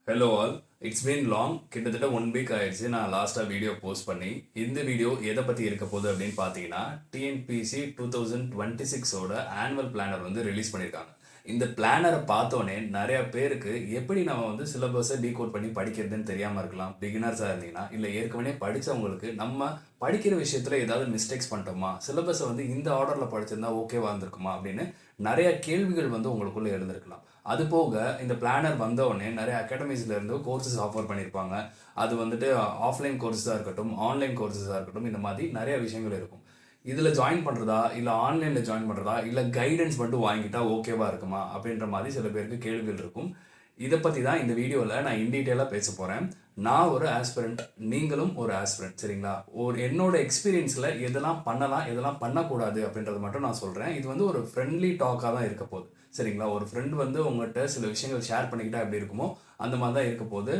Hello all, it's been long. கிட்டத்தட்ட 1 week ஆயிடுச்சு நான் லாஸ்ட்டாக வீடியோ போஸ்ட் பண்ணி. இந்த வீடியோ எதை பற்றி இருக்க போகுது அப்படின்னு பார்த்தீங்கன்னா, டிஎன்பிஎஸ்சி 2026ஓட ஆனுவல் பிளானர் வந்து ரிலீஸ் பண்ணியிருக்காங்க. இந்த பிளானரை பார்த்தோன்னே நிறையா பேருக்கு எப்படி நம்ம வந்து சிலபஸை டீகோட் பண்ணி படிக்கிறதுன்னு தெரியாமல் இருக்கலாம். பிகினர்ஸாக இருந்தீங்கன்னா, இல்லை ஏற்கனவே படித்தவங்களுக்கு நம்ம படிக்கிற விஷயத்தில் ஏதாவது மிஸ்டேக்ஸ் பண்ணிட்டோமா, சிலபஸை வந்து இந்த ஆர்டரில் படிச்சிருந்தா ஓகேவா இருந்திருக்குமா அப்படின்னு நிறைய கேள்விகள் வந்து உங்களுக்குள்ளே எழுந்திருக்கலாம். அது போக இந்த பிளானர் வந்தவுடனே நிறைய அகாடமிஸ்லேருந்து கோர்சஸ் ஆஃபர் பண்ணியிருப்பாங்க. அது வந்துட்டு ஆஃப்லைன் கோர்ஸஸாக இருக்கட்டும், ஆன்லைன் கோர்சஸாக இருக்கட்டும், இந்த மாதிரி நிறைய விஷயங்கள் இருக்கும். இதில் ஜாயின் பண்ணுறதா, இல்லை ஆன்லைனில் ஜாயின் பண்ணுறதா, இல்லை கைடன்ஸ் மட்டும் வாங்கிட்டா ஓகேவா இருக்குமா அப்படின்ற மாதிரி சில பேருக்கு கேள்விகள் இருக்கும். இதை பற்றி தான் இந்த வீடியோவில் நான் இன் டீட்டெயிலாக பேச போகிறேன். நான் ஒரு ஆஸ்பிரண்ட், நீங்களும் ஒரு ஆஸ்பிரண்ட், சரிங்களா? என்னோட எக்ஸ்பீரியன்ஸில் எதெல்லாம் பண்ணலாம், எதெல்லாம் பண்ணக்கூடாது அப்படின்றத மட்டும் நான் சொல்கிறேன். இது வந்து ஒரு ஃப்ரெண்ட்லி டாக்காக தான் இருக்க போகுது, சரிங்களா? ஒரு ஃப்ரெண்ட் வந்து உங்கள்கிட்ட சில விஷயங்கள் ஷேர் பண்ணிக்கிட்டா எப்படி இருக்குமோ அந்த மாதிரி தான் இருக்க போகுது.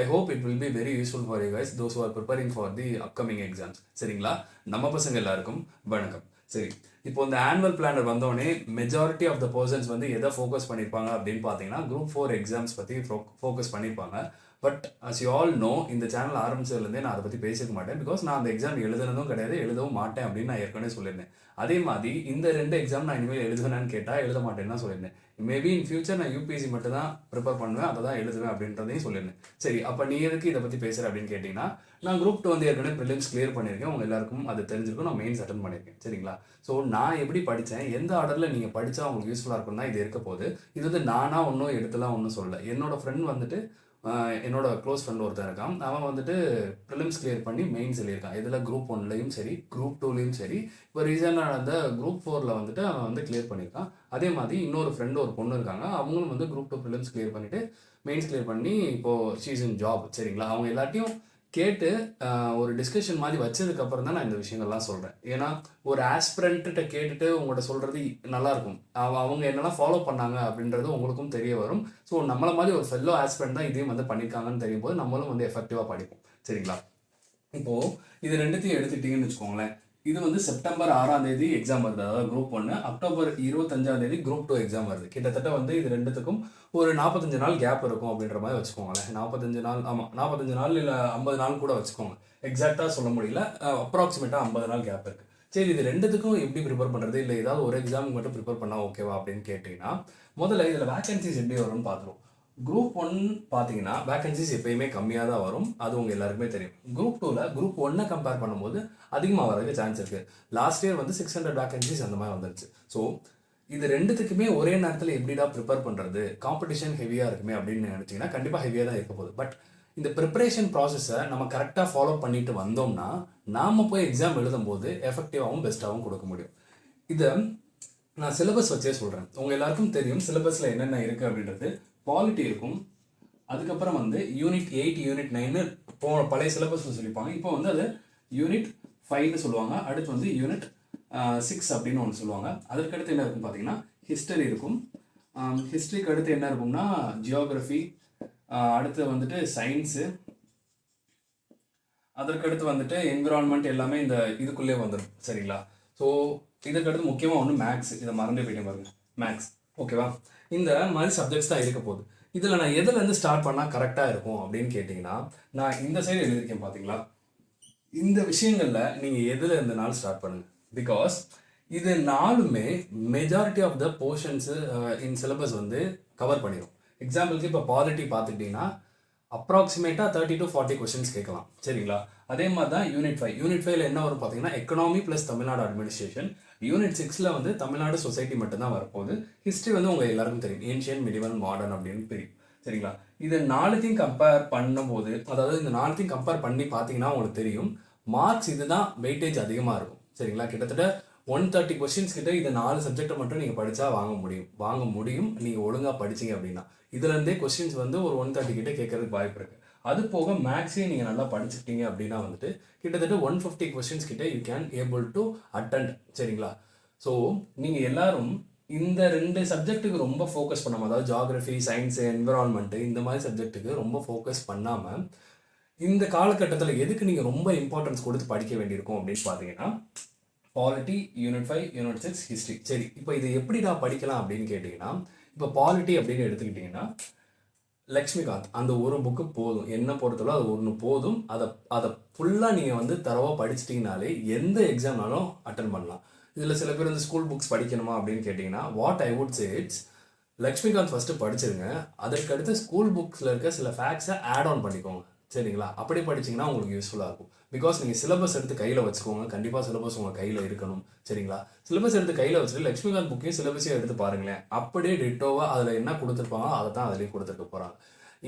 I hope it will be very useful for you guys, those who are preparing for the upcoming exams, சரிங்களா? நம்ம பசங்க எல்லாருக்கும் வணக்கம். சரி, இப்போ இந்த ஆனுவல் பிளானர் வந்தோடனே மெஜாரிட்டி ஆஃப் த பர்சன்ஸ் வந்து எதை ஃபோக்கஸ் பண்ணியிருப்பாங்க அப்படின்னு பார்த்தீங்கன்னா, குரூப் 4 எக்ஸாம்ஸ் பற்றி ஃபோக்கஸ் பண்ணியிருப்பாங்க. But as you all know, இந்த சேனல் ஆரம்பிச்சதுலேருந்தே நான் அதை பற்றி பேசிக்க மாட்டேன். பிகாஸ் நான் அந்த எக்ஸாம் எழுதுனதும் கிடையாது, எழுதவும் மாட்டேன் அப்படின்னு நான் ஏற்கனவே சொல்லியிருந்தேன். அதே மாதிரி இந்த 2 எக்ஸாம் நான் இனிமேல் எழுதுவேனான்னு கேட்டால் எழுத மாட்டேன்னு தான் சொல்லியிருந்தேன். மேபி இன் ஃபியூச்சர் நான் யூபிஎஸ்சி மட்டும் தான் ப்ரிப்பேர் பண்ணுவேன், அதை தான் எழுதுவேன் அப்படின்றதையும் சொல்லியிருந்தேன். சரி, அப்போ நீ எதுக்கு இதை பற்றி பேசுகிற அப்படின்னு கேட்டிங்கன்னா, நான் குரூப் 2 வந்து ஏற்கனவே ப்ரிலிம்ஸ் கிளியர் பண்ணியிருக்கேன். உங்கள் எல்லாருக்கும் அது தெரிஞ்சிருக்கும். நான் மெயின்ஸ் அட்டன் பண்ணியிருக்கேன், சரிங்களா? ஸோ நான் எப்படி படித்தேன், எந்த ஆர்டரில் நீங்கள் படித்தா உங்களுக்கு யூஸ்ஃபுல்லாக இருக்கும்னா இது இருக்க போகுது. இது வந்து நானாக ஒன்றும் எடுத்துலாம் ஒன்றும் சொல்லலை. என்னோட ஃப்ரெண்ட் வந்துட்டு என்னோட க்ளோஸ் ஃப்ரெண்ட் ஒருத்தர் இருக்கான். அவன் வந்துட்டு ப்ரிலிம்ஸ் கிளியர் பண்ணி மெயின்ஸ் எழுதியிருக்கான். இதில் குரூப் 1லையும் சரி, குரூப் 2லையும் சரி. இப்போ ரீசெண்டாக அந்த குரூப் 4ல் வந்துட்டு அவன் வந்து கிளியர் பண்ணியிருக்கான். அதே மாதிரி இன்னொரு ஃப்ரெண்டு ஒரு பொண்ணு இருக்காங்க. அவங்களும் வந்து குரூப் 2 ப்ரிலிம்ஸ் கிளியர் பண்ணிவிட்டு மெயின்ஸ் கிளியர் பண்ணி இப்போது ஷீஸ் இன் ஜாப், சரிங்களா? அவங்க எல்லாத்தையும் கேட்டு ஒரு டிஸ்கஷன் மாதிரி வச்சதுக்கப்புறம் தான் நான் இந்த விஷயங்கள்லாம் சொல்கிறேன். ஏன்னா ஒரு ஆஸ்பிரண்ட்ட கேட்டுட்டு உங்கள்கிட்ட சொல்கிறது நல்லாயிருக்கும். அவங்க என்னெல்லாம் ஃபாலோ பண்ணாங்க அப்படின்றது உங்களுக்கும் தெரிய வரும். ஸோ நம்மளை மாதிரி ஒரு ஃபெல்லோ ஆஸ்பிரண்ட் தான் இதையும் வந்து பண்ணியிருக்காங்கன்னு தெரியும் போது நம்மளும் வந்து எஃபெக்டிவாக படிப்போம், சரிங்களா? இப்போது இது ரெண்டுத்தையும் எடுத்துக்கிட்டிங்கன்னு வச்சுக்கோங்களேன். இது வந்து செப்டம்பர் 6ஆம் தேதி எக்ஸாம் வருது, அதாவது குரூப் 1. அக்டோபர் 25ஆம் தேதி குரூப் 2 எக்ஸாம் வருது. கிட்டத்தட்ட வந்து இது ரெண்டுத்துக்கும் ஒரு 45 நாள் கேப் இருக்கும் அப்படின்ற மாதிரி வச்சுக்கோங்களேன். 45 நாள், ஆமாம் 45 நாள் இல்லை 50 நாள் கூட வச்சுக்கோங்க. எக்ஸாக்டாக சொல்ல முடியல, அப்ராக்சிமேட்டாக 50 நாள் கேப் இருக்குது. சரி, இது ரெண்டுத்துக்கும் எப்படி ப்ரிப்பேர் பண்ணுறது, இல்லை ஏதாவது ஒரு எக்ஸாமுக்கு மட்டும் ப்ரிப்பேர் பண்ணால் ஓகேவா அப்படின்னு கேட்டிங்கன்னா, முதல்ல இதில் வேகன்சிஸ் எப்படி வரும்னு பார்த்துருவோம். குரூப் 1 பார்த்தீங்கன்னா வேகன்சிஸ் எப்பயுமே கம்மியாக தான் வரும், அது உங்கள் எல்லாருக்குமே தெரியும். குரூப் 2ல் குரூப் 1 கம்பேர் பண்ணும்போது அதிகமாக வரதுக்கு சான்ஸ் இருக்குது. லாஸ்ட் இயர் வந்து 600 வேகன்சிஸ் அந்த மாதிரி வந்துருச்சு. ஸோ இது ரெண்டுத்துக்குமே ஒரே நேரத்தில் எப்படிடா ப்ரிப்பேர் பண்ணுறது, காம்படிஷன் ஹெவியாக இருக்குமே அப்படின்னு நினச்சிங்கன்னா கண்டிப்பாக ஹெவியாக தான் இருக்க போகுது. பட் இந்த ப்ரிப்பரேஷன் ப்ராசஸை நம்ம கரெக்டாக ஃபாலோ பண்ணிட்டு வந்தோம்னா நாம் போய் எக்ஸாம் எழுதும்போது எஃபெக்டிவாகவும் பெஸ்ட்டாகவும் கொடுக்க முடியும். இதை நான் சிலபஸ் வச்சே சொல்கிறேன். உங்கள் எல்லாருக்கும் தெரியும் சிலபஸில் என்னென்ன இருக்குது அப்படின்றது. பாலிட்டி இருக்கும், அதுக்கப்புறம் வந்து யூனிட் 8, யூனிட் 9 பழைய சிலபஸ்ன்னு சொல்லியிருப்பாங்க. இப்போ வந்து அது யூனிட் 5ன்னு சொல்லுவாங்க. அடுத்து வந்து யூனிட் 6 அப்படின்னு ஒன்று சொல்லுவாங்க. அதற்கடுத்து என்ன இருக்குன்னு பார்த்தீங்கன்னா ஹிஸ்டரி இருக்கும். ஹிஸ்ட்ரிக்கு அடுத்து என்ன இருக்கும்னா ஜியோகிரஃபி, அடுத்து வந்துட்டு சயின்ஸு, அதற்கடுத்து வந்துட்டு என்விரான்மெண்ட், எல்லாமே இந்த இதுக்குள்ளே வந்துடும், சரிங்களா? ஸோ இதற்கடுத்து முக்கியமாக ஒன்று மேக்ஸ். இதை மறந்தே போயிட்டே பாருங்க, மேக்ஸ், ஓகேவா? இந்த மாதிரி சப்ஜெக்ட்ஸ் தான் இருக்க போகுது. இதில் நான் எதுலேருந்து ஸ்டார்ட் பண்ணால் கரெக்டாக இருக்கும் அப்படின்னு கேட்டிங்கன்னா, நான் இந்த சைடு எழுதியிருக்கேன் பார்த்தீங்களா? இந்த விஷயங்களில் நீங்கள் எதில் இருந்தனாலும் ஸ்டார்ட் பண்ணுங்கள். பிகாஸ் இது நாலுமே majority of the portions in syllabus வந்து கவர் பண்ணிடும். எக்ஸாம்பிளுக்கு இப்போ பாலிட்டி பார்த்துக்கிட்டிங்கன்னா அப்ராக்சிமேட்டாக 30 to 40 கொஸ்டின்ஸ் கேட்கலாம், சரிங்களா? அதே மாதிரி தான் யூனிட் 5. யூனிட் 5ல என்ன வரும் பார்த்தீங்கன்னா economy plus Tamil Nadu administration. Unit 6ல் வந்து தமிழ்நாடு சொசைட்டி மட்டும்தான் வரப்போகுது. ஹிஸ்ட்ரி வந்து உங்கள் எல்லாருக்கும் தெரியும், ஏன்ஷியன், மிடிவல், மாடர்ன் அப்படின்னு தெரியும், சரிங்களா? இது நாலுத்தையும் கம்பேர் பண்ணும்போது, அதாவது இந்த நாலுத்தையும் கம்பேர் பண்ணி பார்த்தீங்கன்னா உங்களுக்கு தெரியும் மார்க்ஸ் இதுதான் வெயிட்டேஜ் அதிகமாக இருக்கும், சரிங்களா? கிட்டத்தட்ட 130 கொஸ்டின்ஸ் கிட்ட இது 4 சப்ஜெக்டை மட்டும் நீங்கள் படித்தா வாங்க முடியும் நீங்கள் ஒழுங்காக படிச்சிங்க அப்படின்னா. இதுலேருந்தே கொஸ்டின்ஸ் வந்து ஒரு 130 கிட்ட கேட்கறதுக்கு வாய்ப்பு இருக்குது. அது போக மேக்ஸையும் நீங்கள் நல்லா படிச்சுக்கிட்டீங்க அப்படின்னா வந்துட்டு கிட்டத்தட்ட 150 கொஸ்டின்ஸ் கிட்ட you can able to attend, சரிங்களா? ஸோ நீங்கள் எல்லாரும் இந்த 2 சப்ஜெக்ட்டுக்கு ரொம்ப ஃபோக்கஸ் பண்ணாமல், அதாவது ஜியாகிரஃபி, சயின்ஸு, என்விரான்மெண்ட்டு, இந்த மாதிரி சப்ஜெக்ட்டுக்கு ரொம்ப ஃபோக்கஸ் பண்ணாமல் இந்த காலகட்டத்தில் எதுக்கு நீங்கள் ரொம்ப இம்பார்ட்டன்ஸ் கொடுத்து படிக்க வேண்டியிருக்கும் அப்படின்னு பார்த்தீங்கன்னா பாலிட்டி, யூனிட் 5, யூனிட் 6, ஹிஸ்ட்ரி. சரி, இப்போ இதை எப்படி நான் படிக்கலாம் அப்படின்னு கேட்டிங்கன்னா, இப்போ பாலிட்டி அப்படின்னு எடுத்துக்கிட்டிங்கன்னா லக்ஷ்மிகாந்த் அந்த ஒரு புக்கு போதும், என்ன பொறுத்தவரை அது ஒன்று போதும். அதை ஃபுல்லாக நீங்கள் வந்து தரவாக படிச்சிட்டிங்கனாலே எந்த எக்ஸாம்னாலும் அட்டன் பண்ணலாம். இதில் சில பேர் வந்து ஸ்கூல் புக்ஸ் படிக்கணுமா அப்படின்னு கேட்டிங்கன்னா, what I would say it's Laxmikanth first படிச்சிருங்க. அதற்கடுத்து ஸ்கூல் புக்ஸில் இருக்க சில ஃபேக்ட்ஸை ஆட் ஆன் பண்ணிக்கோங்க. சரிங்களா? அப்படி படிச்சிங்கன்னா உங்களுக்கு யூஸ்ஃபுல்லாக இருக்கும். பிகாஸ் நீங்கள் சிலபஸ் எடுத்து கையில் வச்சுக்கோங்க. கண்டிப்பாக சிலபஸ் உங்கள் கையில் இருக்கணும். சரிங்களா? சிலபஸ் எடுத்து கையில் வச்சுட்டு லக்ஷ்மிகாந்த் புக்கையும் சிலபஸையும் எடுத்து பாருங்களேன். அப்படியே டிட்டோவாக அதில் என்ன கொடுத்துருப்பாங்க அதை தான் அதிலேயே கொடுத்துருக்க போகிறாங்க.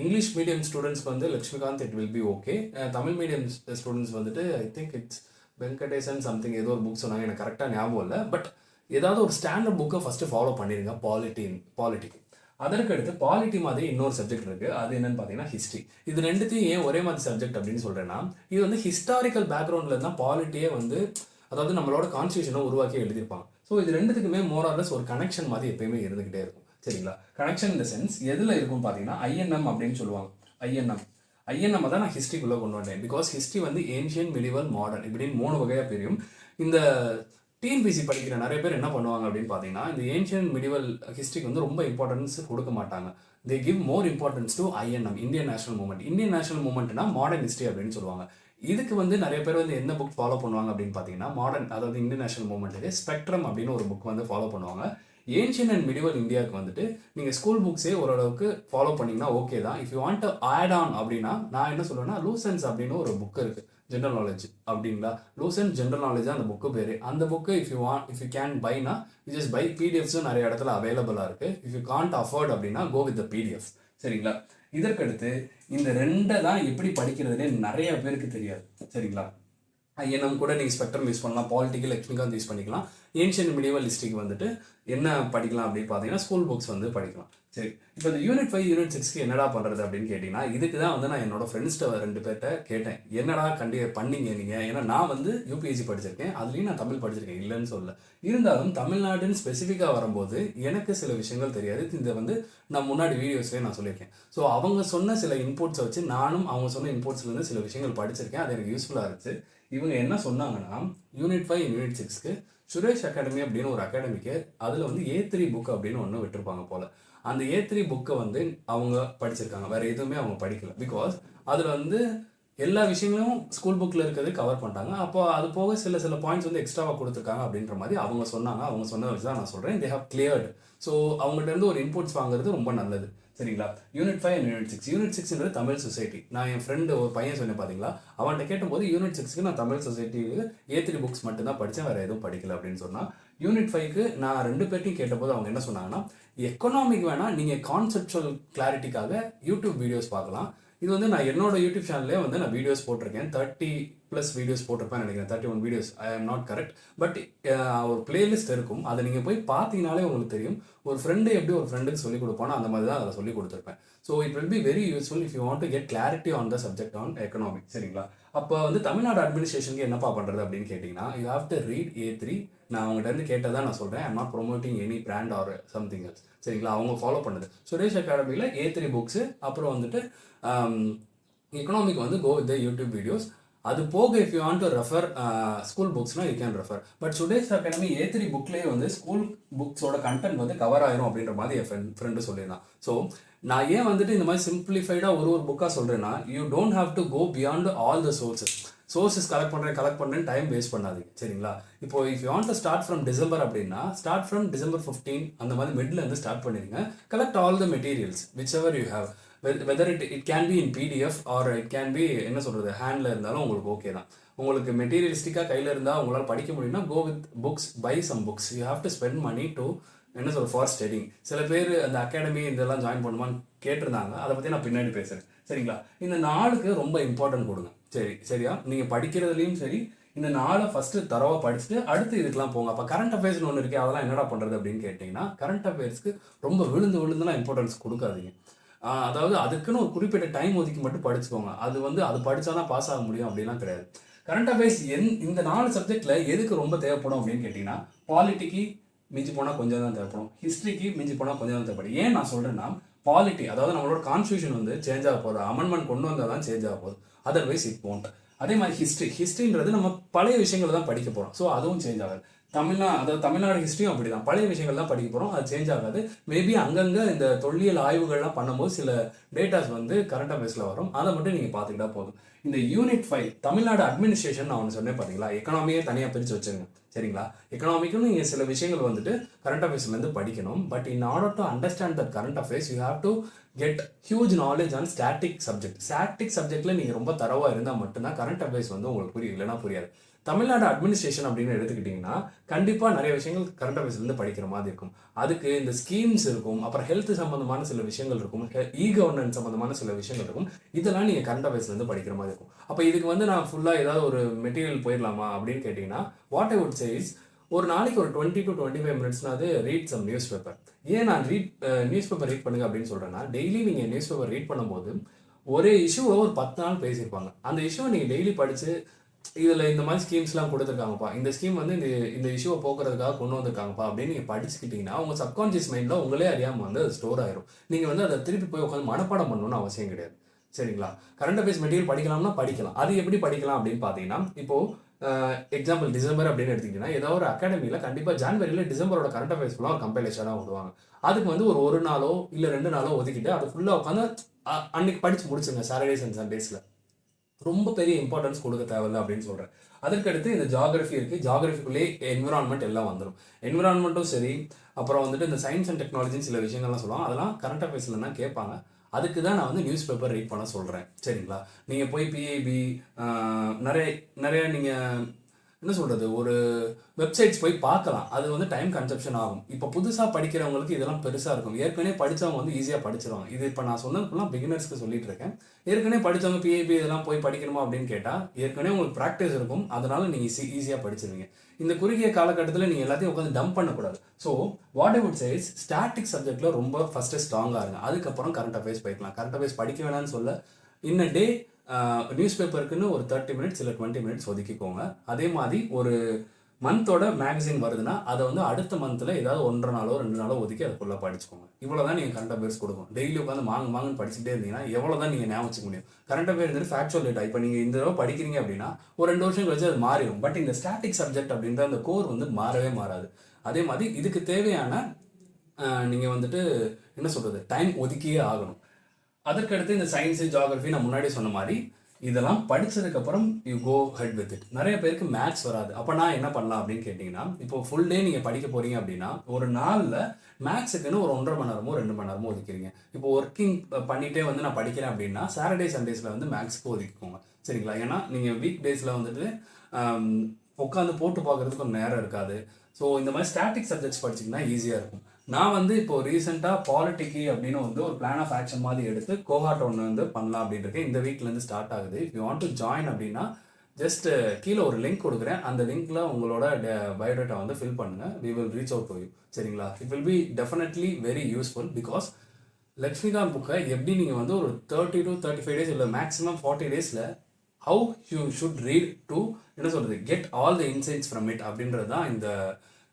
இங்கிலீஷ் மீடியம் ஸ்டூடெண்ட்ஸ்க்கு வந்து Laxmikanth it will be okay. Tamil medium students வந்துட்டு I think it's Venkatesan something ஏதோ ஒரு புக் சொன்னாங்க, எனக்கு கரெக்டாக ஞாபகம் இல்லை. பட் ஏதாவது ஒரு ஸ்டாண்டர்ட் புக்கை ஃபஸ்ட்டு ஃபாலோ பண்ணிடுங்க பாலிட்டிக்கு. அதற்கடுத்து பாலிட்டி மாதிரி இன்னொரு சப்ஜெக்ட் இருக்குது. அது என்னன்னு பார்த்தீங்கன்னா ஹிஸ்ட்ரி. இது ரெண்டுத்தையும் ஏன் ஒரே மாதிரி சப்ஜெக்ட் அப்படின்னு சொல்கிறேன்னா, இது வந்து ஹிஸ்டாரிக்கல் பேக்ரவுண்டில் தான் பாலிட்டியே வந்து, அதாவது நம்மளோட கான்ஸ்டியூஷனை உருவாக்கி எழுதியிருப்பாங்க. ஸோ இது ரெண்டுத்துக்குமே மோரார்லஸ் ஒரு கனெக்ஷன் மாதிரி எப்பயுமே இருந்துகிட்டே இருக்கும். சரிங்களா? கனெக்ஷன் இந்த சென்ஸ் எதில் இருக்கும் பார்த்தீங்கன்னா ஐஎன்எம் அப்படின்னு சொல்லுவாங்க. ஐஎன்எம் தான் நான் ஹிஸ்ட்ரிக்குள்ளே கொண்டு வந்தேன். பிகாஸ் ஹிஸ்ட்ரி வந்து ஏன்ஷியன், மிடிவல், மாடர்ன் இப்படின்னு 3 வகையாக பிரியும். இந்த டிஎன்பிசி படிக்கிற நிறைய பேர் என்ன பண்ணுவாங்க அப்படின்னு பார்த்தீங்கன்னா, இந்த ஏன்ஷியன் மிடிவல் ஹிஸ்ட்ரிக்கு வந்து ரொம்ப இம்பார்ட்டன்ஸ் கொடுக்க மாட்டாங்க. They give more importance to INM, Indian national movement. Indian national மூமெண்ட்னா மாடர்ன் ஹிஸ்ட்ரி அப்படின்னு சொல்லுவாங்க. இதுக்கு வந்து நிறைய பேர் வந்து என்ன புக் ஃபாலோ பண்ணுவாங்க அப்படின்னு பார்த்தீங்கன்னா, மாடர்ன், அதாவது இந்தியன் நேஷனல் மூமெண்ட்டுக்கு ஸ்பெக்ட்ரம் அப்படின்னு ஒரு புக் வந்து ஃபாலோ பண்ணுவாங்க. ஏன்ஷியன் அண்ட் மிடிவல் இந்தியாவுக்கு வந்துட்டு நீங்கள் ஸ்கூல் புக்ஸே ஓரளவுக்கு ஃபாலோ பண்ணிங்கன்னா ஓகே தான். If you want to add on அப்படின்னா நான் என்ன சொல்லுவேன்னா, லூசன்ஸ் அப்படின்னு ஒரு புக் இருக்குது, ஜென்ரல் நாலேஜ் அப்படிங்களா. லூசன்ஸ் ஜென்ரல் நாலேஜ் தான் அந்த புக்கு பேர். அந்த புக்கு இஃப் யூ கேன் பைனா யூ ஜஸ்ட் பை. பிடிஎஃப்ஸும் நிறைய இடத்துல அவைலபிளாக இருக்குது. இஃப் யூ கான்ட் அஃபோர்ட் அப்படின்னா கோ வித் த பிடிஎஃப். சரிங்களா? இதற்கடுத்து இந்த 2 தான் எப்படி படிக்கிறதுனே நிறைய பேருக்கு தெரியாது. சரிங்களா? ஐஎன்எம் கூட நீங்கள் ஸ்பெக்ட்ரம் யூஸ் பண்ணலாம், பாலிட்டிக்கு லக்ஷ்மிகாந்த் யூஸ் பண்ணிக்கலாம். ஏன்ஷியன் மிடிவல் ஹிஸ்ட்ரிக்கு வந்துட்டு என்ன படிக்கலாம் அப்படின்னு பார்த்தீங்கன்னா ஸ்கூல் புக்ஸ் வந்து படிக்கலாம். சரி, இப்போ இந்த யூனிட் 5 யூனிட் 6க்கு என்னடா பண்ணுறது அப்படின்னு கேட்டிங்கன்னா, இதுக்கு தான் வந்து நான் என்னோட ஃப்ரெண்ட்ஸ்கிட்ட 2 பேர்கிட்ட கேட்டேன், என்னடா பண்ணீங்க நீங்கள்? ஏன்னா நான் வந்து யூபிஎஸ்சி படிச்சிருக்கேன், அதுலேயும் நான் தமிழ் படிச்சிருக்கேன், இல்லைன்னு சொல்ல. இருந்தாலும் தமிழ்நாடுன்னு ஸ்பெசிஃபிக்காக வரும்போது எனக்கு சில விஷயங்கள் தெரியாது. இதை வந்து நான் முன்னாடி வீடியோஸ்லேயே நான் சொல்லியிருக்கேன். ஸோ அவங்க சொன்ன சில இன்புட்ஸை வச்சு நானும் அவங்க சொன்ன இன்புட்ஸ்லேருந்து சில விஷயங்கள் படிச்சிருக்கேன். அது எனக்கு யூஸ்ஃபுல்லாக இருந்துச்சு. இவங்க என்ன சொன்னாங்கன்னா, யூனிட் 5 யூனிட் 6க்கு சுரேஷ் அகாடமி அப்படின்னு ஒரு அகாடமிக்கு அதில் வந்து A3 புக் அப்படின்னு ஒன்று விட்டுருப்பாங்க போல். அந்த A3 புக்கை வந்து அவங்க படிச்சிருக்காங்க, வேறு எதுவுமே அவங்க படிக்கல. பிகாஸ் அதில் வந்து எல்லா விஷயங்களும் ஸ்கூல் புக்கில் இருக்கிறது கவர் பண்ணிட்டாங்க. அப்போ அது போக சில பாயிண்ட்ஸ் வந்து எக்ஸ்ட்ராவாக கொடுத்துருக்காங்க அப்படின்ற மாதிரி அவங்க சொன்னாங்க. அவங்க சொன்ன வச்சு தான் நான் சொல்கிறேன். They have cleared. ஸோ அவங்கள்ட்ட இருந்து ஒரு இன்புட்ஸ் வாங்குறது ரொம்ப நல்லது. சரிங்களா? Unit 5 and unit 6. யூனிட் 6ன்றது தமிழ் சொசைட்டி. நான் என் ஃப்ரெண்டு ஒரு பையன் சொன்னேன் பார்த்தீங்களா, அவன்கிட்ட கேட்டபோது யூனிட் 6க்கு நான் தமிழ் சொசைட்டிக்கு A3 புக்ஸ் மட்டும்தான் படித்தேன், வேறு எதுவும் படிக்கல அப்படின்னு சொன்னால். யூனிட் 5க்கு நான் 2 பேர்ட்டையும் கேட்டபோது அவங்க என்ன சொன்னாங்கன்னா, எக்கனாமிக் வேணால் நீங்கள் கான்செப்சுவல் கிளாரிட்டிக்காக யூடியூப் வீடியோஸ் பார்க்கலாம். இது வந்து நான் என்னோட யூடியூப் சேனல்லே வந்து நான் வீடியோஸ் போட்டிருக்கேன். 30+ வீடியோஸ் போட்டிருப்பேன் நினைக்கிறேன். 31 videos, I am not correct. But ஒரு பிளேலிஸ்ட் இருக்கும், அதை நீங்கள் போய் பார்த்தீங்கனாலே உங்களுக்கு தெரியும். ஒரு ஃப்ரெண்டு எப்படி ஒரு ஃப்ரெண்டுக்கு சொல்லிக் கொடுப்பானோ அந்த மாதிரி தான் அதில் சொல்லி கொடுத்துருப்பேன். So it will be very useful if you want to get clarity on the subject on economic. சரிங்களா? அப்போ வந்து தமிழ்நாடு அட்மினிஸ்ட்ரேஷனுக்கு என்னப்பா பண்ணுறது அப்படின்னு கேட்டிங்கன்னா, you have to read A3. நான் அவங்ககிட்ட இருந்து கேட்டதான் நான் சொல்கிறேன். I'm not promoting any brand or something else. சரிங்களா? அவங்க ஃபாலோ பண்ணுது சுரேஷ் அகாடமியில் A3 புக்ஸு. அப்புறம் வந்துட்டு எக்கனாமிக் வந்து go with the YouTube videos. அது போக if you want to refer school புக்ஸ்னால் you can refer. But Suresh Academy A3 புக்லேயே வந்து ஸ்கூல் புக்ஸோட கண்டென்ட் வந்து கவர் ஆயிரும் அப்படின்ற மாதிரி என் ஃப்ரெண்டு சொல்லியிருந்தான். ஸோ நான் ஏன் வந்துட்டு இந்த மாதிரி சிம்பிளிஃபைடாக ஒரு புக்காக சொல்கிறேன்னா, you don't have to go beyond all the sources collect பண்ணுறேன் டைம் வேஸ்ட் பண்ணாதீங்க. சரிங்களா? இப்போ if you want to start from December அப்படின்னா, ஸ்டார்ட் ஃப்ரம் டிசம்பர் 15 அந்த மாதிரி மிட்லேருந்து ஸ்டார்ட் பண்ணிடுங்க. Collect all the materials whichever you have. Whether it can be in PDF or it can be என்ன சொல்கிறது ஹேண்டில் இருந்தாலும் உங்களுக்கு ஓகே தான். உங்களுக்கு மெட்டீரியலிஸ்டிக்காக கையில் இருந்தால் உங்களால் படிக்க முடியும்னா go with books, buy some books. You have to spend money to என்ன சொல்ற ஃபார் ஸ்டடிங். சில பேர் அந்த அகாடமி இதெல்லாம் ஜாயின் பண்ணுமான்னு கேட்டிருந்தாங்க, அதை பற்றி நான் பின்னாடி பேசுகிறேன். சரிங்களா? இந்த 4க்கு ரொம்ப இம்பார்ட்டன்ட் கொடுங்க. சரியா? நீங்கள் படிக்கிறதுலையும் சரி, இந்த 4 ஃபஸ்ட்டு தரவாக படிச்சுட்டு அடுத்து இதுக்கெலாம் போங்க. அப்போ கரண்ட் அஃபேர்ஸ்னு ஒன்று இருக்குது, அதெல்லாம் என்னடா பண்ணுறது அப்படின்னு கேட்டிங்கன்னா, கரண்ட் அஃபேர்ஸ்க்கு ரொம்ப விழுந்துலாம் இம்பார்ட்டன்ஸ் கொடுக்காதீங்க. அதாவது அதுக்குன்னு ஒரு குறிப்பிட்ட டைம் ஒதுக்கி மட்டும் படிச்சுக்கோங்க. அது வந்து அது படித்தா தான் பாஸ் ஆக முடியும் அப்படிலாம் கிடையாது. கரண்ட் அஃபேர்ஸ் இந்த 4 சப்ஜெக்டில் எதுக்கு ரொம்ப தேவைப்படும் அப்படின்னு கேட்டிங்கன்னா, பாலிட்டிக்கு மிஞ்சி போனால் கொஞ்சம் தான் தேவைப்படும், ஹிஸ்ட்ரிக்கு மிஞ்சி போனால் கொஞ்சம் தான் தேவைப்படும். ஏன் நான் சொல்கிறேன்னா, பாலிட்டி அதாவது நம்மளோட கான்ஸ்டியூஷன் வந்து சேஞ்ச் ஆக போகுது, அமெண்ட்மெண்ட் கொண்டு வந்தால் தான் சேஞ்ச் ஆக போகுது, அதர்வைஸ் இட் போன்ட். அதே மாதிரி ஹிஸ்ட்ரின்றது நம்ம பழைய விஷயங்களை தான் படிக்க போகிறோம், ஸோ அதுவும் சேஞ்ச் ஆகாது. அதாவது தமிழ்நாடு ஹிஸ்ட்ரியும் அப்படி தான், பழைய விஷயங்கள் தான் படிக்க போகிறோம், அது சேஞ்ச் ஆகாது. மேபி அங்கங்கே இந்த தொல்லியல் ஆய்வுகள்லாம் பண்ணும்போது சில டேட்டாஸ் வந்து கரண்ட் அஃபேர்ஸில் வரும், அதை மட்டும் நீங்கள் பார்த்துக்கிட்டா போதும். இந்த யூனிட் 5 தமிழ்நாடு அட்மினிஸ்ட்ரேஷன் நான் ஒன்று சொன்னேன் பார்த்தீங்களா, எக்கனாமியே தனியாக பிரித்து வச்சுருங்க சரிங்களா. எக்கனாமிக்குன்னு நீங்கள் சில விஷயங்கள் வந்துட்டு கரண்ட் அஃபேர்ஸ்லேருந்து படிக்கணும். But in order to understand that current affairs you have to get huge knowledge on static subject. Static சப்ஜெக்டில் நீங்கள் ரொம்ப தரவாக இருந்தால் மட்டும்தான் கரண்ட் அஃபேர்ஸ் வந்து உங்களுக்கு புரியும், இல்லைனா புரியாது. தமிழ்நாடு அட்மினிஸ்ட்ரேஷன் அப்படின்னு எடுத்துக்கிட்டிங்கன்னா கண்டிப்பாக நிறைய விஷயங்கள் கரண்ட் அஃபேர்ஸ்லேருந்து படிக்கிற மாதிரி இருக்கும். அதுக்கு இந்த ஸ்கீம்ஸ் இருக்கும், அப்புறம் ஹெல்த் சம்மந்தமான சில விஷயங்கள் இருக்கும், கவர்னன்ஸ் சம்மந்தமான சில விஷயங்கள் இருக்கும். இதெல்லாம் நீங்கள் கரண்ட் அஃபேர்ஸ்லேருந்து படிக்கிற மாதிரி இருக்கும். அப்போ இதுக்கு வந்து நான் ஃபுல்லாக ஏதாவது ஒரு மெட்டீரியல் போயிடலாமா அப்படின்னு கேட்டிங்கன்னா, what I would say is, ஒரு நாளைக்கு ஒரு 20 to 25 மினிட்ஸ்னாவது ரீட் சம் நியூஸ் பேப்பர். ஏன் நான் நியூஸ் பேப்பர் ரீட் பண்ணுங்க அப்படின்னு சொல்கிறேன்னா, டெய்லி நீங்கள் நியூஸ் பேப்பர் ரீட் பண்ணும்போது ஒரே இஷ்யூவை ஒரு 10 நாள் பேசியிருப்பாங்க. அந்த இஷ்யூவை நீங்கள் டெய்லி படித்து இதில் இந்த மாதிரி ஸ்கீம்ஸ்லாம் கொடுத்துருக்காங்கப்பா, இந்த ஸ்கீம் வந்து இந்த இஷ்யூவை போக்குறதுக்காக கொண்டு வந்திருக்காங்கப்பா அப்படின்னு நீங்கள் படிச்சுக்கிட்டிங்கன்னா உங்கள் சப்கான்ஷியஸ் மைண்டில் உங்களே அறியாமல் வந்து அது ஸ்டோர் ஆயிரும். நீங்கள் வந்து அதை திருப்பி போய் உட்காந்து மனப்பாடம் பண்ணணும்னு அவசியம் கிடையாது சரிங்களா. கரண்ட் அஃபேர்ஸ் மெட்டீரியல் படிக்கலாம்னா படிக்கலாம். அது எப்படி படிக்கலாம் அப்படின்னு பார்த்தீங்கன்னா, இப்போது எக்ஸாம்பிள் டிசம்பர் அப்படின்னு எடுத்துக்கிட்டிங்கன்னா, ஏதாவது ஒரு அகாடமியில் கண்டிப்பாக ஜான்வரியில் டிசம்பரோட கரண்ட் அஃபேர்ஸ் ஃபுல்லாக ஒரு கம்பைலேஷனாக விடுவாங்க. அதுக்கு வந்து ஒரு நாளோ இல்லை 2 நாளோ ஒதுக்கிட்டு அதை ஃபுல்லாக உட்காந்து அன்னைக்கு படித்து முடிச்சுங்க சாட்டர்டேஸ் அண்ட் சண்டேஸில். ரொம்ப பெரிய இம்பார்ட்டன்ஸ் கொடுக்க தேவையில்லை அப்படின்னு சொல்கிறேன். அதற்கடுத்து இந்த ஜாகிரஃபி இருக்குது, ஜாகிரஃபிக்குள்ளே என்விரான்மெண்ட் எல்லாம் வந்துடும். என்விரான்மெண்ட்டும் சரி, அப்புறம் வந்துட்டு இந்த சயின்ஸ் அண்ட் டெக்னாலஜின்னு சில விஷயங்கள்லாம் சொல்லுவாங்க, அதெல்லாம் கரண்ட் அஃபேர்ஸில் தான் கேட்பாங்க. அதுக்கு தான் நான் வந்து நியூஸ் பேப்பர் ரீட் பண்ண சொல்கிறேன் சரிங்களா. நீங்கள் போய் பிஐபி நிறைய நீங்கள் என்ன சொல்கிறது, ஒரு வெப்சைட்ஸ் போய் பார்க்கலாம், அது வந்து டைம் கன்சப்ஷன் ஆகும். இப்போ புதுசாக படிக்கிறவங்களுக்கு இதெல்லாம் பெருசாக இருக்கும். ஏற்கனவே படித்தவங்க வந்து ஈஸியாக படிச்சிருவாங்க. இது இப்போ நான் சொன்னதுக்குலாம் பிகினர்ஸ்க்கு சொல்லிட்டு இருக்கேன். ஏற்கனவே படித்தவங்க பிஐபி இதெல்லாம் போய் படிக்கணுமா அப்படின்னு கேட்டால், ஏற்கனவே உங்களுக்கு ப்ராக்டிஸ் இருக்கும், அதனால நீங்கள் ஈஸியாக படிச்சிருவீங்க. இந்த குறுகிய காலகட்டத்தில் நீங்கள் எல்லாத்தையும் உட்காந்து டம்ப் பண்ணக்கூடாது. So what I would say is, static சப்ஜெக்டில் ரொம்ப ஃபஸ்ட்டு ஸ்ட்ராங்காக இருங்க, அதுக்கப்புறம் கரண்ட் அஃபேர்ஸ் படிக்கலாம். கரண்ட் அஃபேர்ஸ் படிக்க வேணாம்னு சொல்ல, இன்ன டே நியூஸ் பேப்பருக்குன்னு ஒரு 30 மினிட்ஸ் இல்லை 20 மினிட்ஸ் ஒதுக்கிக்கோங்க. அதே மாதிரி ஒரு மந்தோட மேகசின் வருதுன்னா அதை வந்து அடுத்த மந்தில் ஏதாவது 1.5 நாளோ 2 நாளோ ஒதுக்கி அதை ஃபுல்லாக படிச்சுக்கோங்க. இவ்வளோ தான் நீங்கள் கரண்ட் அஃபேர்ஸ் கொடுக்கும். டெய்லி உட்காந்து மாங்குன்னு படிச்சுட்டே இருந்தீங்கன்னா எவ்வளோ தான் நீங்கள் ஞாபகம் வச்சுக்க முடியும். கரண்ட் அஃபேர் இருந்துட்டு ஃபேக்சுவல் டேட்டா இப்போ நீங்கள் இந்த தடவை படிக்கிறீங்க அப்படின்னா ஒரு 2 வருஷம் கழிச்சு அது மாறிடும். பட் இந்த ஸ்டாட்டிக் சப்ஜெக்ட் அப்படின்ற அந்த கோர் வந்து மாறவே மாறாது. அதே மாதிரி இதுக்கு தேவையான நீங்கள் வந்துட்டு என்ன சொல்கிறது, டைம் ஒதுக்கியே ஆகணும். அதற்கடுத்து இந்த சயின்ஸு ஜியாகிரஃபி நான் முன்னாடி சொன்ன மாதிரி இதெல்லாம் படித்ததுக்கப்புறம் you go ahead with it. நிறைய பேருக்கு மேத்ஸ் வராது. அப்போ நான் என்ன பண்ணலாம் அப்படின்னு கேட்டிங்கன்னா, இப்போ ஃபுல் டே நீங்கள் படிக்க போகிறீங்க அப்படின்னா ஒரு நாளில் மேத்ஸுக்குன்னு ஒரு 1.5 மணி நேரமோ 2 மணி நேரமோ ஒதுக்கிறீங்க. இப்போ ஒர்க்கிங் பண்ணிகிட்டே வந்து நான் படிக்கிறேன் அப்படின்னா சாட்டர்டே சண்டேஸில் வந்து மேத்ஸுக்கு ஒதுக்கிக்கோங்க சரிங்களா. ஏன்னா நீங்கள் வீக் டேஸில் வந்துட்டு உட்காந்து போட்டு பார்க்குறதுக்கு ஒரு நேரம் இருக்காது. ஸோ இந்த மாதிரி ஸ்டாட்டிக் சப்ஜெக்ட்ஸ் படிச்சிங்கன்னா ஈஸியாக இருக்கும். நான் வந்து இப்போ ரீசெண்டாக பாலிட்டிக்கு அப்படின்னு வந்து ஒரு பிளான் ஆஃப் ஆக்ஷன் மாதிரி எடுத்து கோஹார்ட் ஒன்று வந்து பண்ணலாம் அப்படின்னு இருக்கேன். இந்த வீக்லேருந்து ஸ்டார்ட் ஆகுது. If you want to join அப்படின்னா ஜஸ்ட் கீழே ஒரு லிங்க் கொடுக்குறேன், அந்த லிங்க்ல உங்களோட பயோடேட்டா வந்து ஃபில் பண்ணுங்கள். We will reach out to you சரிங்களா. It will be definitely very useful. Because Laxmikanth புக்கை எப்படி நீங்கள் வந்து ஒரு 30 to 35 டேஸ் இல்லை மேக்ஸிமம் 40 டேஸில் how you should read to என்ன சொல்கிறது, get all the insights from it அப்படின்றது தான் இந்த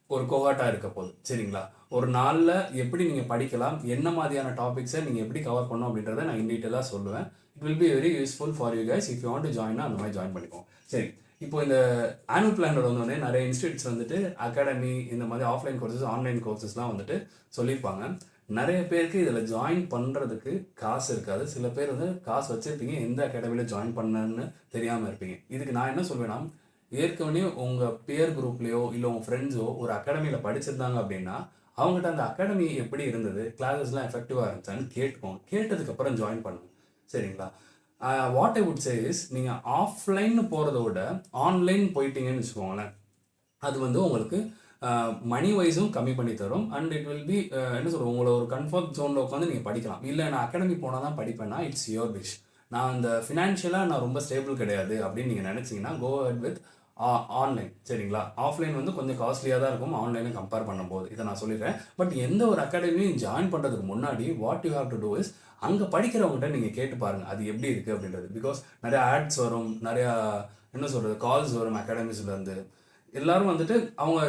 ஒரு கோஹார்ட்டாக இருக்க போகுது சரிங்களா. ஒரு நாளில் எப்படி நீங்கள் படிக்கலாம், என்ன மாதிரியான டாபிக்ஸை நீங்கள் எப்படி கவர் பண்ணணும் அப்படின்றத நான் இன் டீட்டெயிலாக சொல்லுவேன். It will be very useful for you guys. If you want to join அந்த மாதிரி ஜாயின் பண்ணிக்கோங்க. சரி, இப்போ இந்த ஆனுவல் பிளானோட வந்து நிறைய இன்ஸ்டியூட்ஸ் வந்துட்டு அகாடமி இந்த மாதிரி ஆஃப்லைன் கோர்சஸ் ஆன்லைன் கோர்சஸ்லாம் வந்துட்டு சொல்லியிருப்பாங்க. நிறைய பேருக்கு இதில் ஜாயின் பண்ணுறதுக்கு காசு இருக்காது. சில பேர் வந்து காசு வச்சுருப்பீங்க, எந்த அகாடமியில் ஜாயின் பண்ணணுன்னு தெரியாமல் இருப்பீங்க. இதுக்கு நான் என்ன சொல்வேன்னா, ஏற்கனவே உங்கள் பியர் குரூப்லேயோ இல்லை உங்கள் ஃப்ரெண்ட்ஸோ ஒரு அகாடமியில் படிச்சிருந்தாங்க அப்படின்னா அவங்ககிட்ட அந்த அகாடமி எப்படி இருந்தது, கிளாஸஸ்லாம் எஃபெக்டிவாக இருந்துச்சான்னு கேட்டுக்கோங்க. கேட்டதுக்கப்புறம் ஜாயின் பண்ணுங்க சரிங்களா. What I would say is, நீங்கள் ஆஃப்லைன் போகிறத விட ஆன்லைன் போயிட்டீங்கன்னு வச்சுக்கோங்களேன், அது வந்து உங்களுக்கு மணி வைஸும் கம்மி பண்ணி தரும். அண்ட் இட் வில் பி என்ன சொல்கிறோம், உங்களை ஒரு கம்ஃபர்ட் ஜோனில் உட்காந்து நீங்கள் படிக்கலாம். இல்லை நான் அகாடமி போனால் தான் படிப்பேன்னா இட்ஸ் யுவர் விஷ். நான் இந்த ஃபினான்ஷியலாக நான் ரொம்ப ஸ்டேபிள் கிடையாது அப்படின்னு நீங்கள் நினச்சிங்கன்னா கோ அட் வித் ஆன்லைன் சரிங்களா. ஆஃப்லைன் வந்து கொஞ்சம் காஸ்ட்லியாக தான் இருக்கும் ஆன்லைனை கம்பேர் பண்ணும்போது, இதை நான் சொல்லிடுறேன். பட் எந்த ஒரு அகாடமியும் ஜாயின் பண்ணுறதுக்கு முன்னாடி what you have to do is, அங்கே படிக்கிறவங்ககிட்ட நீங்கள் கேட்டு பாருங்கள் அது எப்படி இருக்குது அப்படின்றது. பிகாஸ் நிறையா ஆட்ஸ் வரும், நிறையா என்ன சொல்கிறது கால்ஸ் வரும் அகாடமிஸ்லேருந்து. எல்லோரும் வந்துட்டு அவங்க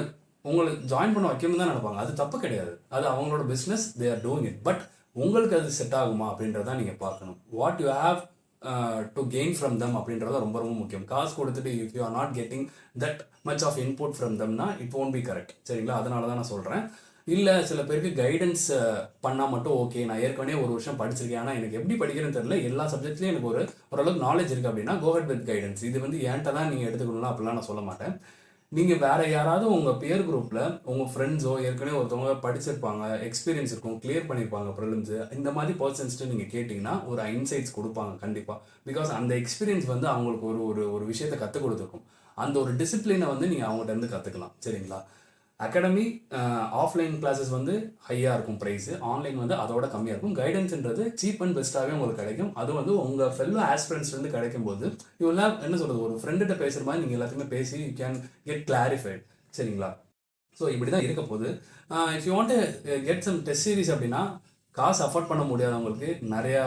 உங்களை ஜாயின் பண்ண வைக்கணும்னு தான் நினைப்பாங்க. அது தப்பு கிடையாது, அது அவங்களோட business, they are doing it. But உங்களுக்கு அது செட் ஆகுமா அப்படின்றதான் நீங்கள் பார்க்கணும். What you have to gain from them அப்படின்றது ரொம்ப ரொம்ப முக்கியம். காசு கொடுத்துட்டு if you are not getting that much of input from தம்னா இட் ஒன்ட் பி கரெக்ட். சரிங்களா? அதனால தான் நான் சொல்கிறேன். இல்லை சில பேருக்கு கைடன்ஸ் பண்ணால் மட்டும் ஓகே, நான் ஏற்கனவே ஒரு வருஷம் படிச்சிருக்கேன், ஆனால் எனக்கு எப்படி படிக்கிறேன்னு தெரியல, எல்லா சப்ஜெக்ட்லேயும் எனக்கு ஓரளவுக்கு நாலேஜ் இருக்குது அப்படின்னா கோ ஹெட் வித் கைடன்ஸ். இது வந்து என்கிட்ட தான் நீங்கள் எடுத்துக்கணும்னா அப்படிலாம் நான் சொல்ல மாட்டேன். நீங்கள் வேறு யாராவது உங்கள் பியர் குரூப்பில் உங்கள் ஃப்ரெண்ட்ஸோ ஏற்கனவே ஒருத்தவங்க படிச்சிருப்பாங்க, எக்ஸ்பீரியன்ஸ் இருக்கும், கிளியர் பண்ணியிருப்பாங்க ப்ரிலிம்ஸு, இந்த மாதிரி பர்சன்ஸ்ட்டு நீங்கள் கேட்டிங்கன்னா ஒரு இன்சைட்ஸ் கொடுப்பாங்க கண்டிப்பாக. பிகாஸ் அந்த எக்ஸ்பீரியன்ஸ் வந்து அவங்களுக்கு ஒரு ஒரு ஒரு விஷயத்தை கற்றுக் கொடுத்துருக்கும். அந்த ஒரு டிசிப்ளினை வந்து நீங்கள் அவங்கள்ட்ட இருந்து கற்றுக்கலாம். சரிங்களா? அகாடமி ஆஃப்லைன் கிளாஸஸ் வந்து ஹையாக இருக்கும் ப்ரைஸு, ஆன்லைன் வந்து அதோட கம்மியாக இருக்கும். கைடன்ஸ்ன்றது சீப் அண்ட் பெஸ்ட்டாகவே உங்களுக்கு கிடைக்கும். அது வந்து உங்கள் ஃபெல்லோ ஆஸ்பிரண்ட்ஸ் வந்து கிடைக்கும் போது இவெல்லாம் என்ன சொல்கிறது, ஒரு ஃப்ரெண்டுகிட்ட பேசுகிற மாதிரி நீங்கள் எல்லாத்தையுமே பேசி யூ கேன் கெட் கிளாரிஃபைட். சரிங்களா? ஸோ இப்படி தான் இருக்க போது. If you want get some test series அப்படின்னா காசு அஃபோர்ட் பண்ண முடியாதவங்களுக்கு நிறையா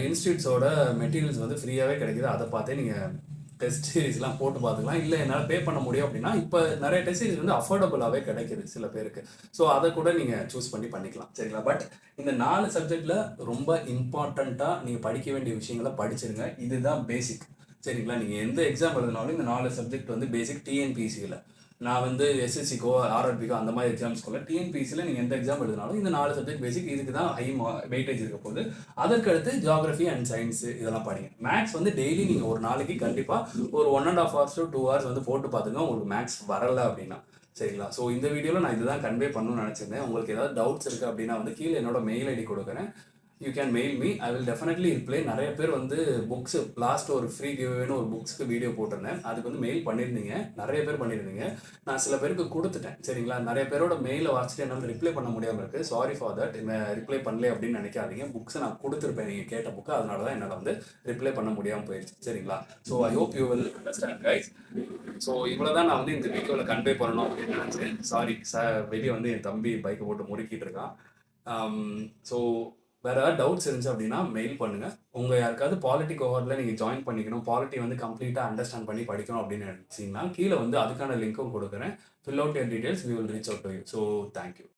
இன்ஸ்டியூட்ஸோட மெட்டீரியல்ஸ் வந்து ஃப்ரீயாகவே கிடைக்குது. அதை பார்த்தே நீங்கள் டெஸ்ட் சீரிஸ்லாம் போட்டு பார்த்துக்கலாம். இல்லை என்னால் பே பண்ண முடியும் அப்படின்னா இப்போ நிறைய டெஸ்ட் சீரிஸ் வந்து அஃபோர்டபுளாகவே கிடைக்குது சில பேருக்கு. ஸோ அதை கூட நீங்கள் சூஸ் பண்ணிக்கலாம். சரிங்களா? பட் இந்த 4 சப்ஜெக்டில் ரொம்ப இம்பார்ட்டண்ட்டாக நீங்கள் படிக்க வேண்டிய விஷயங்களை படிச்சிருங்க. இதுதான் பேசிக். சரிங்களா? நீங்கள் எந்த எக்ஸாம் எழுதினாலும் இந்த 4 சப்ஜெக்ட் வந்து பேசிக். டிஎன்பிஎஸ்சியில் நான் வந்து எஸ்எஸ்சிக்கோ ஆர்ஆர்பிக்கோ அந்த மாதிரி எக்ஸாம்ஸ்க்குள்ள டிஎன்பிஎஸ்சியில் நீங்கள் எந்த எக்ஸாம் எழுதினாலும் இந்த 4 சப்ஜெக்ட் பேசிக். இதுக்கு தான் ஹை வெயிட்டேஜ் இருக்க போது. அதற்கடுத்து ஜியாகிரஃபி அண்ட் சயின்ஸ் இதெல்லாம் படிங்க. மேக்ஸ் வந்து டெய்லி நீங்கள் ஒரு நாளைக்கு கண்டிப்பாக ஒரு 1.5 hours to 2 hours வந்து போட்டு பார்த்துங்க, உங்களுக்கு மேக்ஸ் வரலை அப்படின்னா. சரிங்களா? ஸோ இந்த வீடியோவில் நான் இதுதான் கன்வே பண்ணணும்னு நினச்சிருந்தேன். உங்களுக்கு ஏதாவது டவுட்ஸ் இருக்குது அப்படின்னா வந்து கீழே என்னோட மெயில் ஐடி கொடுக்குறேன். You can mail me, I will definitely reply. நிறைய பேர் வந்து புக்ஸ் லாஸ்ட் ஒரு ஃப்ரீ கிவ்வேன்னு ஒரு புக்ஸ்க்கு வீடியோ போட்டிருந்தேன். அதுக்கு வந்து மெயில் பண்ணியிருந்தீங்க, நிறைய பேர் பண்ணியிருந்தீங்க. நான் சில பேருக்கு கொடுத்துட்டேன். சரிங்களா? நிறைய பேரோட மெயிலை வாசிச்சுட்டு என்னால் ரிப்ளை பண்ண முடியாமல் இருக்குது. Sorry for that. ரிப்ளை பண்ணல அப்படின்னு நினைக்காதீங்க. புக்ஸை நான் கொடுத்துருப்பேன் நீங்கள் கேட்ட புக்கு, அதனால தான் என்னால் வந்து ரிப்ளை பண்ண முடியாமல் போயிடுச்சு. சரிங்களா? So I hope you will understand guys. So இவ்வளோ தான் நான் வந்து இந்த வீடியோவில் கன்வே பண்ணணும் அப்படின்னு நினச்சேன். சாரி வெளியே வந்து என் தம்பி பைக்கை போட்டு முறுக்கிட்டு இருக்கான். ஸோ வேறு ஏதாவது டவுட்ஸ் இருந்துச்சு அப்படின்னா மெயில் பண்ணுங்கள். உங்கள் யாருக்காவது பாலிட்டி கோஹார்ட்டில் நீங்கள் ஜாயின் பண்ணிக்கணும், பாலிட்டி வந்து கம்ப்ளீட்டாக அண்டர்ஸ்டாண்ட் பண்ணி படிக்கணும் அப்படின்னு நினச்சிங்கன்னா கீழே வந்து அதுக்கான லிங்க்கும் கொடுக்குறேன். Fill out your details, we will reach out to you. So thank you.